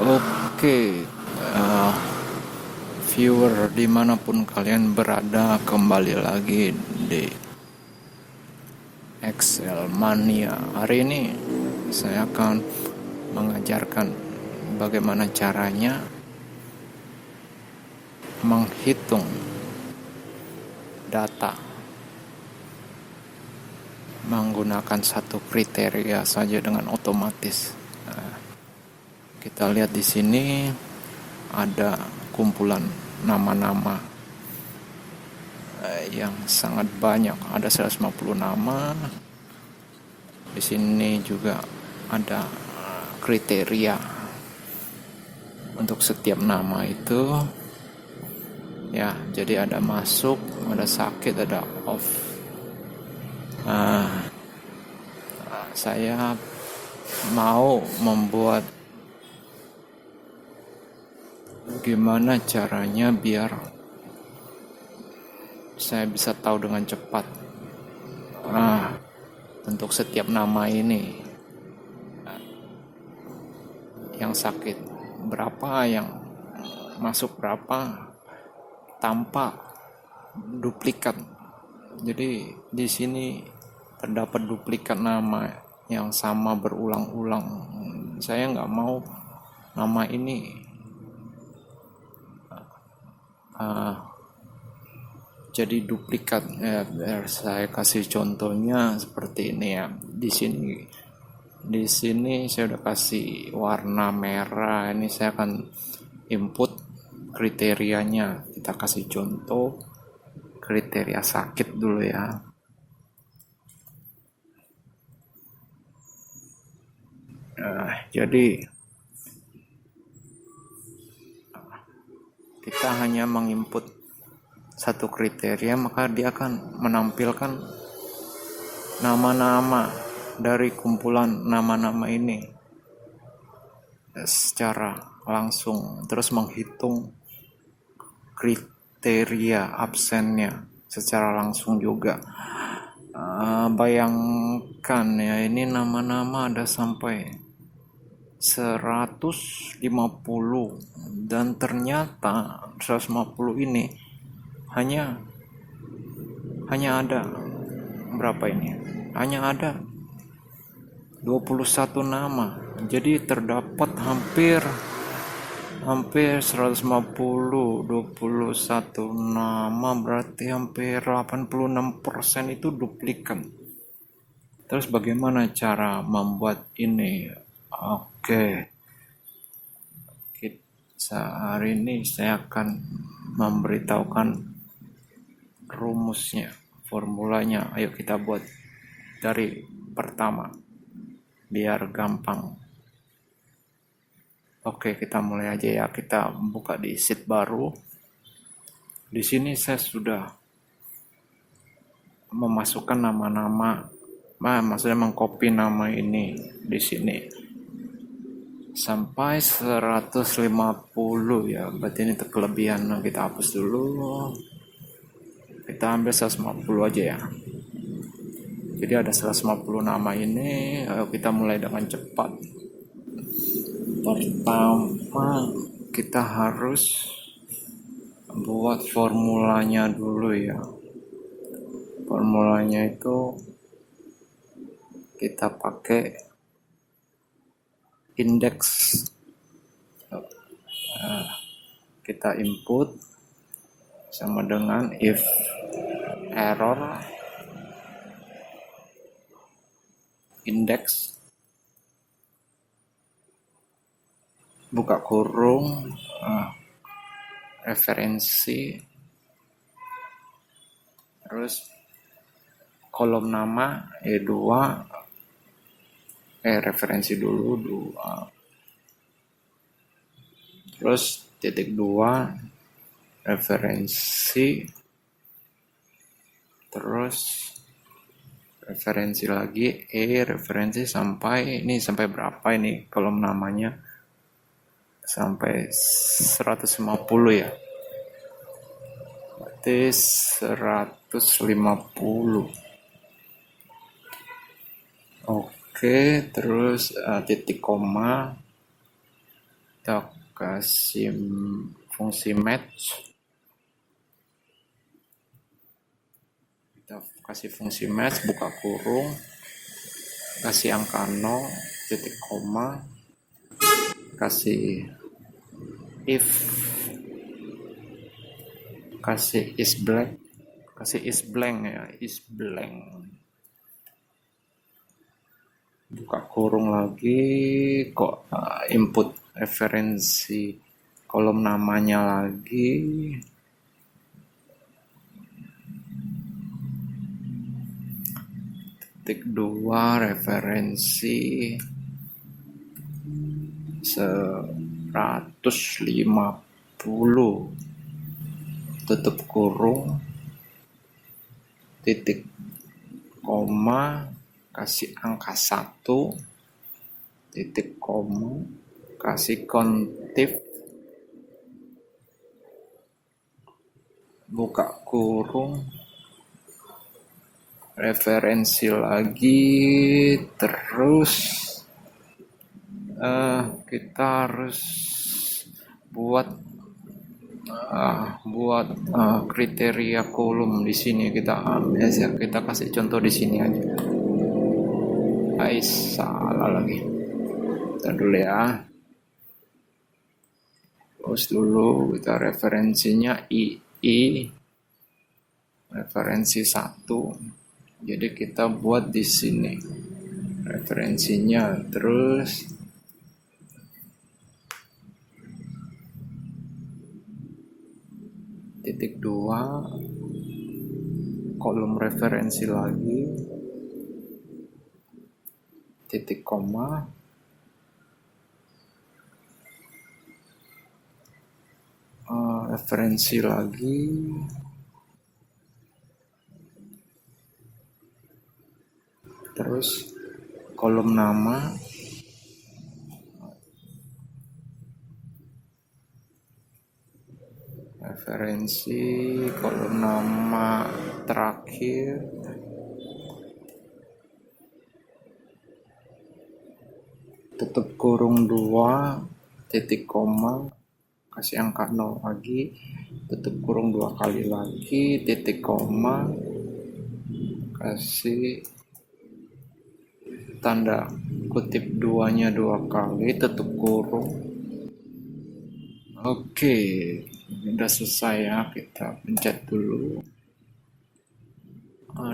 Oke, uh, viewer dimanapun kalian berada, kembali lagi di Excel Mania. Hari ini saya akan mengajarkan bagaimana caranya menghitung data menggunakan satu kriteria saja dengan otomatis. Kita lihat di sini ada kumpulan nama-nama yang sangat banyak, ada 150 nama. Di sini juga ada kriteria untuk setiap nama itu. Ya, jadi ada masuk, ada sakit, ada off. Saya mau membuat gimana caranya biar saya bisa tahu dengan cepat untuk setiap nama ini yang sakit berapa, yang masuk berapa, tanpa duplikat. Jadi di sini terdapat duplikat nama yang sama berulang-ulang. Saya nggak mau nama ini jadi duplikat. Biar saya kasih contohnya seperti ini ya. Di sini saya udah kasih warna merah. Ini saya akan input kriterianya. Kita kasih contoh kriteria sakit dulu ya. Jadi kita hanya menginput satu kriteria, maka dia akan menampilkan nama-nama dari kumpulan nama-nama ini secara langsung, terus menghitung kriteria absennya secara langsung juga. Bayangkan ya, ini nama-nama ada sampai 150, dan ternyata 150 ini hanya ada berapa ini? Hanya ada 21 nama. Jadi terdapat hampir 150, 21 nama, berarti hampir 86% itu duplikat. Terus bagaimana cara membuat ini? Oke. Hari ini saya akan memberitahukan rumusnya, formulanya. Ayo kita buat dari pertama biar gampang. Oke, kita mulai aja ya. Kita buka di sheet baru. Di sini saya sudah memasukkan nama-nama, maksudnya mengcopy nama ini di sini sampai 150 ya. Berarti ini kelebihan. Kita hapus dulu. Kita ambil 150 aja ya. Jadi ada 150 nama ini. Ayo kita mulai dengan cepat. Pertama kita harus buat formulanya dulu ya. Formulanya itu kita pakai indeks. Kita input sama dengan if error indeks buka kurung referensi, terus kolom nama E2 referensi dulu 2, terus titik 2 referensi, terus referensi lagi referensi sampai berapa ini kolom namanya, sampai 150 ya. Berarti 150. Oke, terus titik koma kita kasih fungsi match, buka kurung, kasih angka 0, titik koma, kasih if, kasih is blank ya, is blank, buka kurung lagi, kok input referensi kolom namanya lagi, titik 2 referensi 150, tutup kurung, titik koma, kasih angka 1, titik koma, kasih kontif, buka kurung, referensi lagi, terus kita harus buat kriteria kolom di sini. Kita kasih contoh di sini aja. Salah lagi. Kita dulu ya. Terus dulu kita referensinya II, referensi 1. Jadi kita buat di sini referensinya, terus titik 2, kolom referensi lagi, titik koma, referensi lagi, terus kolom nama, referensi, kolom nama terakhir, tutup kurung 2, titik koma, kasih angka 0 lagi, tutup kurung 2 kali lagi, titik koma, kasih tanda kutip 2-nya 2 kali, tutup kurung. Oke, udah selesai ya, kita pencet dulu.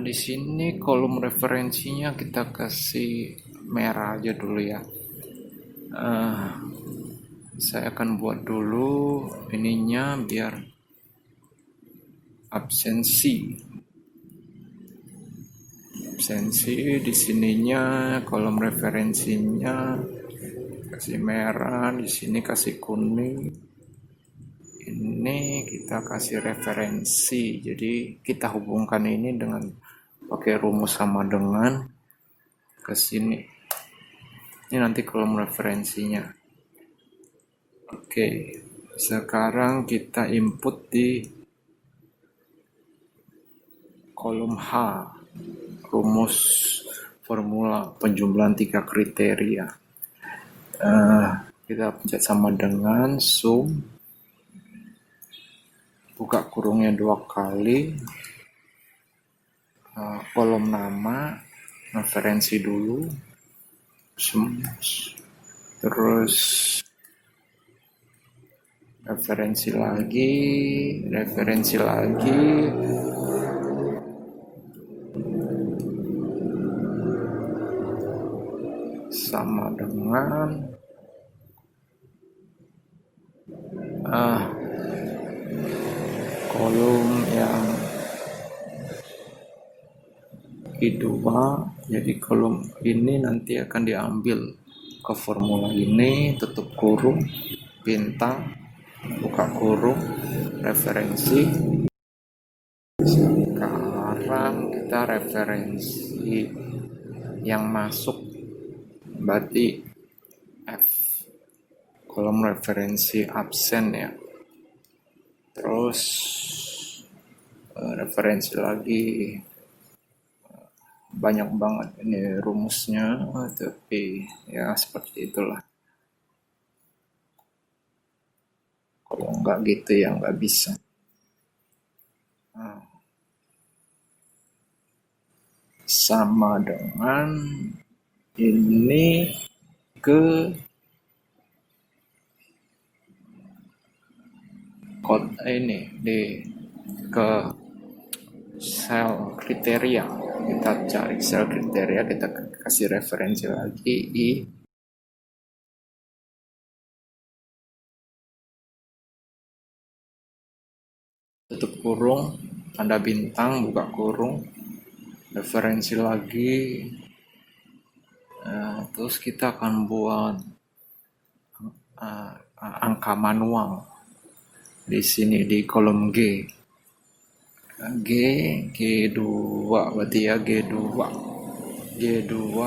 Di sini kolom referensinya kita kasih merah aja dulu ya. Saya akan buat dulu ininya biar absensi di sininya, kolom referensinya kasih merah, di sini kasih kuning, ini kita kasih referensi. Jadi kita hubungkan ini dengan pakai rumus sama dengan ke sini. Ini nanti kolom referensinya. Oke, sekarang kita input di kolom H, rumus formula penjumlahan 3 kriteria. Kita pencet sama dengan sum, buka kurungnya 2 kali, kolom nama, referensi dulu, terus referensi lagi, sama dengan kolom yang kedua. Jadi kolom ini nanti akan diambil ke formula ini, tutup kurung, bintang, buka kurung, referensi. Sekarang kita referensi yang masuk berarti F, kolom referensi absen ya. Terus referensi lagi, banyak banget ini rumusnya, tapi ya seperti itulah. nggak gitu ya, nggak bisa. Nah, sama dengan ini ke code ini di ke sel kriteria, kita cari sel kriteria, kita kasih referensi lagi i tutup kurung, tanda bintang, buka kurung, referensi lagi. Terus kita akan buat angka manual di sini di kolom G. G2 berarti ya, G2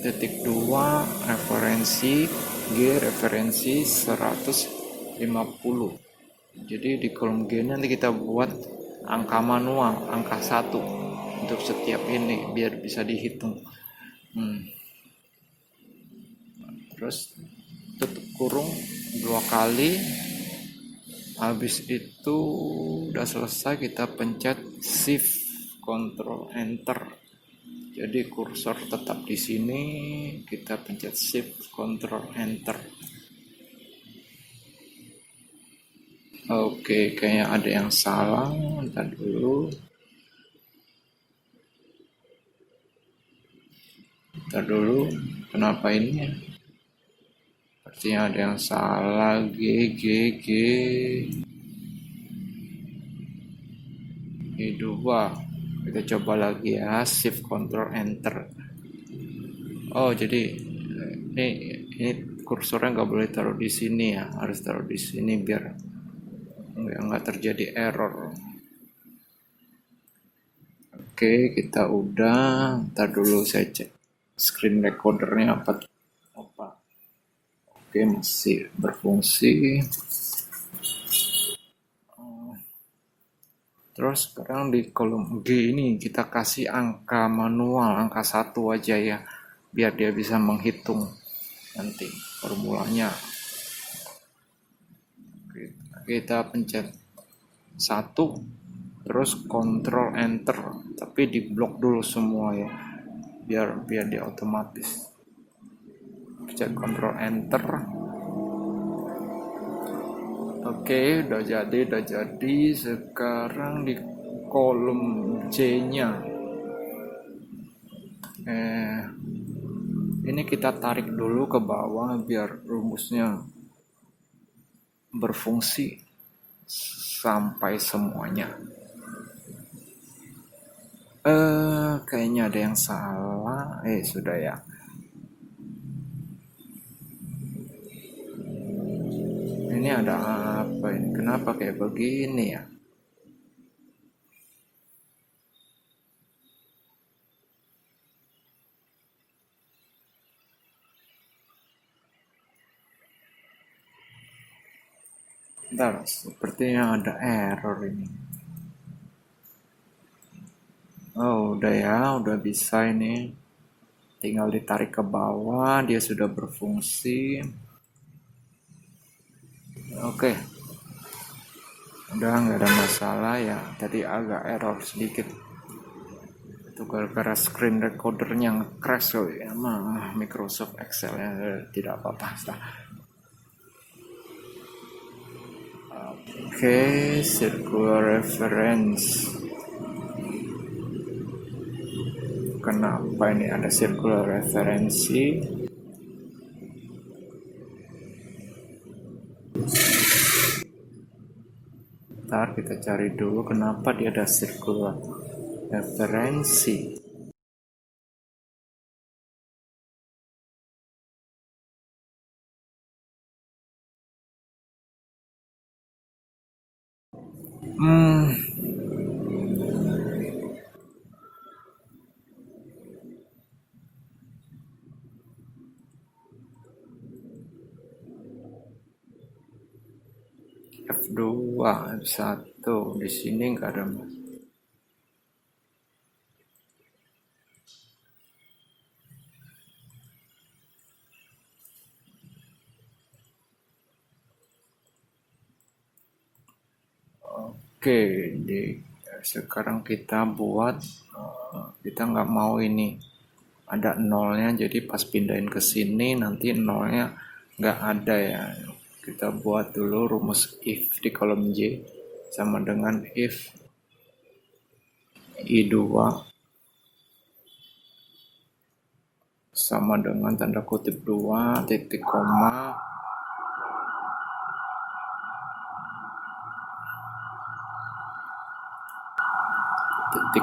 titik 2 referensi G referensi 150. Jadi di kolom G nanti kita buat angka manual, angka 1 untuk setiap ini biar bisa dihitung. Terus tutup kurung 2 kali. Habis itu udah selesai, kita pencet Shift Ctrl Enter. Jadi kursor tetap di sini, kita pencet Shift Ctrl Enter. Oke, kayaknya ada yang salah. Ntar dulu. Kenapa ini? Sepertinya ada yang salah. G2. Kita coba lagi ya, Shift Ctrl Enter. Oh, jadi ini kursornya nggak boleh taruh di sini ya, harus taruh di sini biar nggak terjadi error. Oke, kita udah. Ntar dulu saya cek screen recordernya apa. Oke, masih berfungsi. Terus sekarang di kolom G ini kita kasih angka manual, angka 1 aja ya, biar dia bisa menghitung nanti formulanya. Kita pencet 1, terus Ctrl Enter, tapi di blok dulu semua ya, biar dia otomatis. Pencet Ctrl Enter. Oke, udah jadi. Sekarang di kolom C-nya ini kita tarik dulu ke bawah biar rumusnya berfungsi sampai semuanya. Kayaknya ada yang salah. Sudah ya. Ini ada apa ini? Kenapa kayak begini ya? Bentar, sepertinya ada error ini. Oh, udah ya, udah bisa ini. Tinggal ditarik ke bawah, dia sudah berfungsi. Oke. Udah nggak ada masalah ya. Tadi agak error sedikit. Itu gara-gara screen recordernya crash ya, Microsoft Excel ya, tidak apa-apa. Oke, circular reference. Kenapa ini ada circular referensi? Ntar kita cari dulu kenapa dia ada circular referensi. F2, F1 di sini nggak ada. Oke, sekarang kita buat, kita nggak mau ini ada nolnya, jadi pas pindahin ke sini nanti nolnya nggak ada ya. Kita buat dulu rumus if di kolom J sama dengan if I2 sama dengan tanda kutip 2 titik koma titik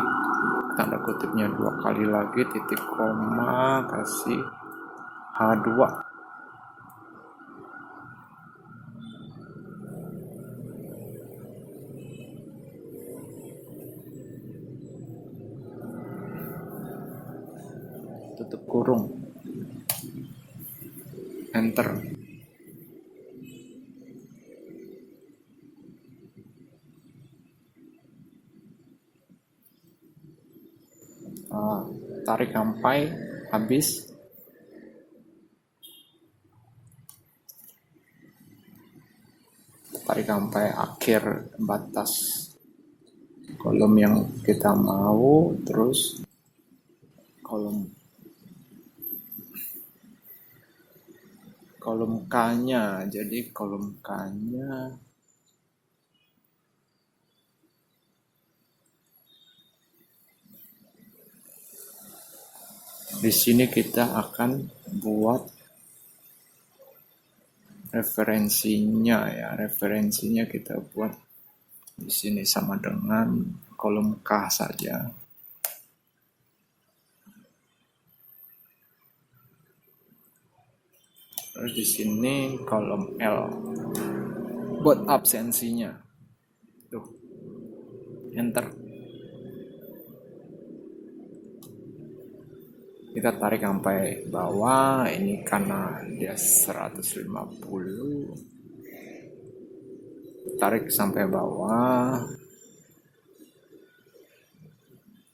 tanda kutipnya 2 kali lagi titik koma kasih H2. Tutup kurung, enter. Tarik sampai habis. Tarik sampai akhir batas kolom yang kita mau, terus kolom K-nya. Jadi kolom K-nya di sini kita akan buat referensinya ya. Referensinya kita buat di sini sama dengan kolom K saja. Terus di sini kolom L buat absensinya. Tuh. Enter. Kita tarik sampai bawah, ini karena dia 150. Tarik sampai bawah.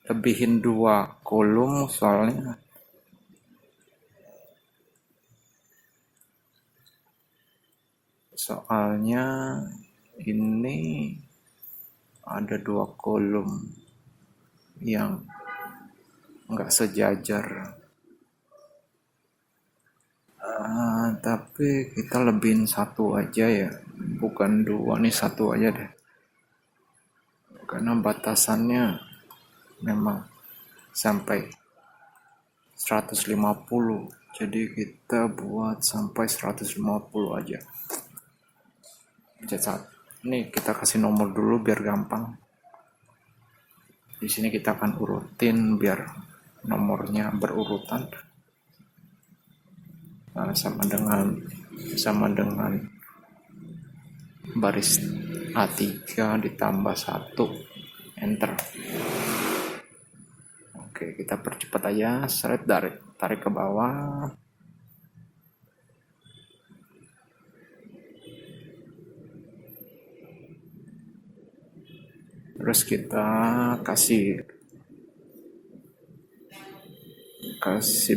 Lebihin 2 kolom soalnya. Soalnya ini ada 2 kolom yang nggak sejajar. Tapi kita lebihin 1 aja ya, bukan 2 nih, 1 aja deh. Karena batasannya memang sampai 150. Jadi kita buat sampai 150 aja. Ini kita kasih nomor dulu biar gampang. Di sini kita akan urutin biar nomornya berurutan. Sama dengan baris A3 ditambah 1, enter. Oke, kita percepat aja. Seret, tarik ke bawah. Terus kita kasih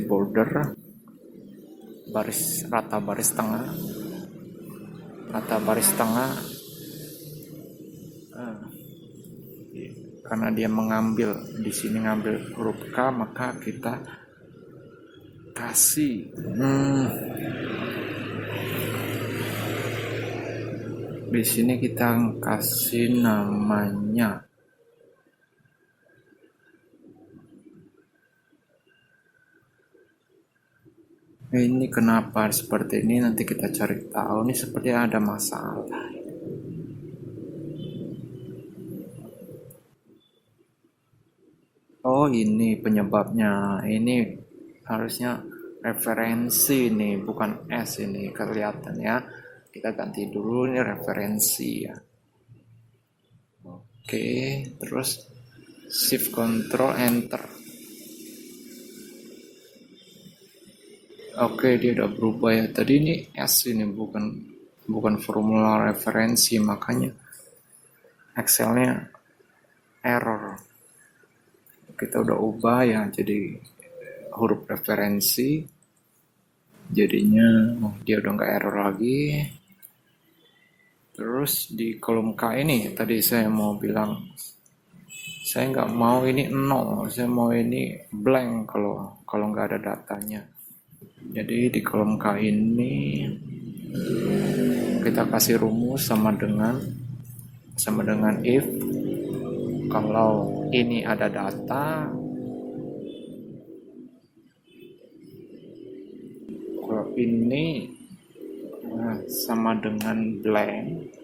border rata baris tengah. Karena dia mengambil di sini ngambil huruf K, maka kita kasih di sini kita kasih namanya ini. Kenapa seperti ini nanti kita cari tahu. Ini seperti ada masalah. Oh, ini penyebabnya. Ini harusnya referensi nih, bukan S ini, kelihatan ya. Kita ganti dulu ini referensi ya. Oke, terus shift control enter. Oke, dia udah berubah ya. Tadi ini S ini, bukan formula referensi, makanya Excelnya error. Kita udah ubah ya jadi huruf referensi, jadinya dia udah nggak error lagi. Terus di kolom K ini tadi saya mau bilang, saya nggak mau ini 0, saya mau ini blank kalau nggak ada datanya. Jadi di kolom K ini kita kasih rumus sama dengan if kalau ini ada data, kalau ini sama dengan blank,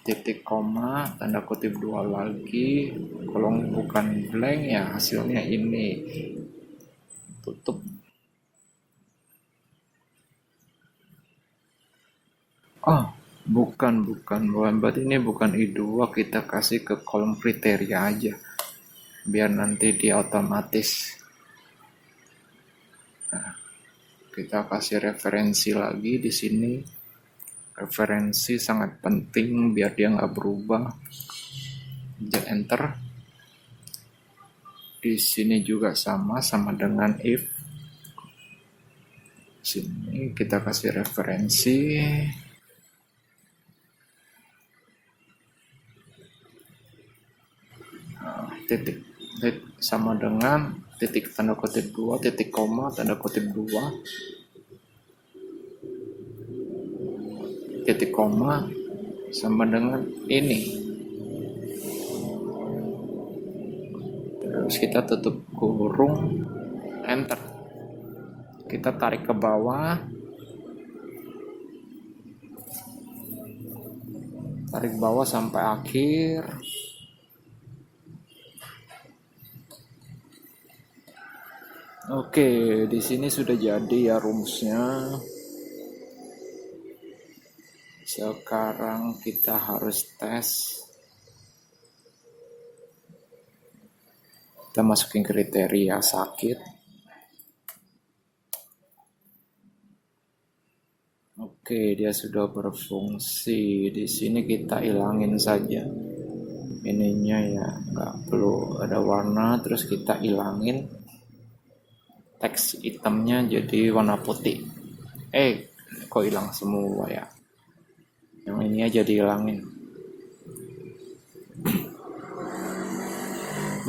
titik koma, tanda kutip 2 lagi, kalau bukan blank ya hasilnya ini, tutup. Bukan, berarti ini bukan I2, kita kasih ke kolom kriteria aja, biar nanti dia otomatis. Nah, kita kasih referensi lagi di sini. Referensi sangat penting biar dia nggak berubah. Enter. Di sini juga sama dengan if. Sini kita kasih referensi. Titik sama dengan titik tanda kutip 2, titik koma tanda kutip 2, titik koma sama dengan ini. Terus kita tutup kurung, enter. Kita tarik ke bawah, sampai akhir. Oke, di sini sudah jadi ya rumusnya. Sekarang kita harus tes. Kita masukin kriteria sakit. Oke, dia sudah berfungsi. Di sini kita hilangin saja. Ininya ya, nggak perlu ada warna. Terus kita hilangin. Teks hitamnya jadi warna putih. Kok hilang semua ya? Yang ini aja dihilangin.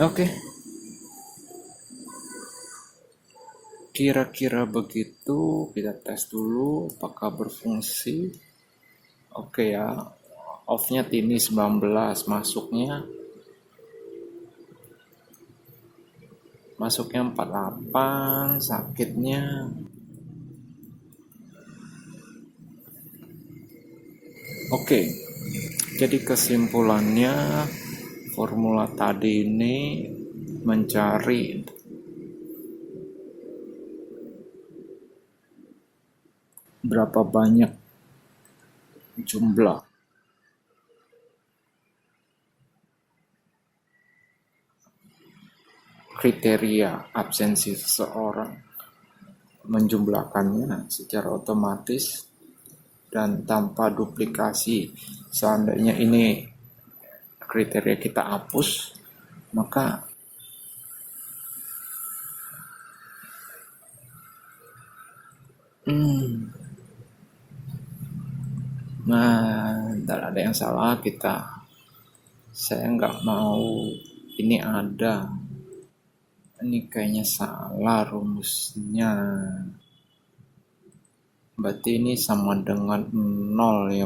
Oke. Kira-kira begitu. Kita tes dulu apakah berfungsi. Oke ya. Off-nya Tini 19, masuknya 48, sakitnya oke. Jadi kesimpulannya, formula tadi ini mencari berapa banyak jumlah kriteria absensi seseorang, menjumlahkannya secara otomatis dan tanpa duplikasi. Seandainya ini kriteria kita hapus, maka tidak ada yang salah. Saya nggak mau ini ada. Ini kayaknya salah rumusnya. Berarti ini sama dengan 0 ya,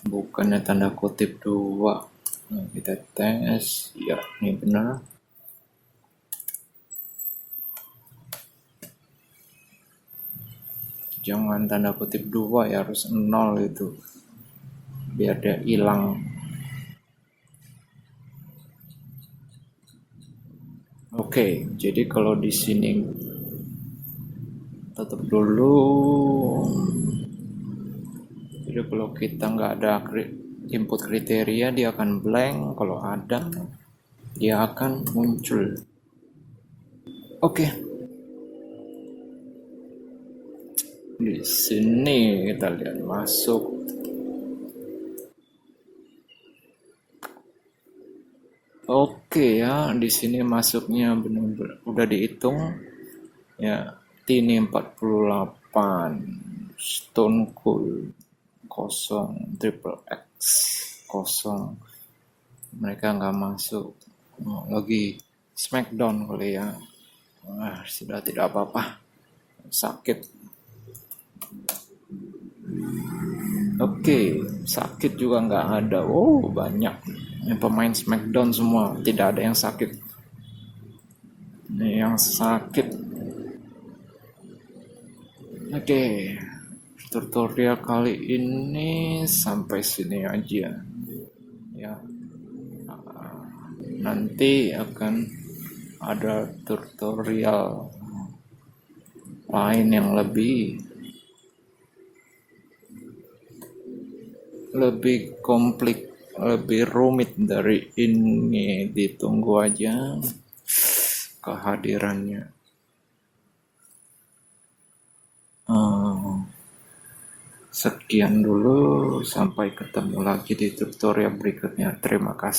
bukannya tanda kutip 2. Nah, kita tes. Ya, ini benar. Jangan tanda kutip 2 ya, harus 0 itu. Biar dia hilang. Oke, jadi kalau di sini tutup dulu. Jadi kalau kita nggak ada input kriteria, dia akan blank. Kalau ada, dia akan muncul. Oke. Di sini kita lihat masuk. Oke ya, di sini masuknya benar-benar udah dihitung ya. Tini 48. Stone Cold kosong, Triple X kosong, mereka nggak masuk. Lagi Smackdown kali ya. Sudah tidak apa-apa, sakit. Oke, sakit juga nggak ada. Banyak yang pemain Smackdown semua, tidak ada yang sakit. Yang sakit. Oke, tutorial kali ini sampai sini aja ya. Nanti akan ada tutorial lain yang lebih komplit, lebih rumit dari ini. Ditunggu aja kehadirannya. Sekian dulu, sampai ketemu lagi di tutorial berikutnya. Terima kasih.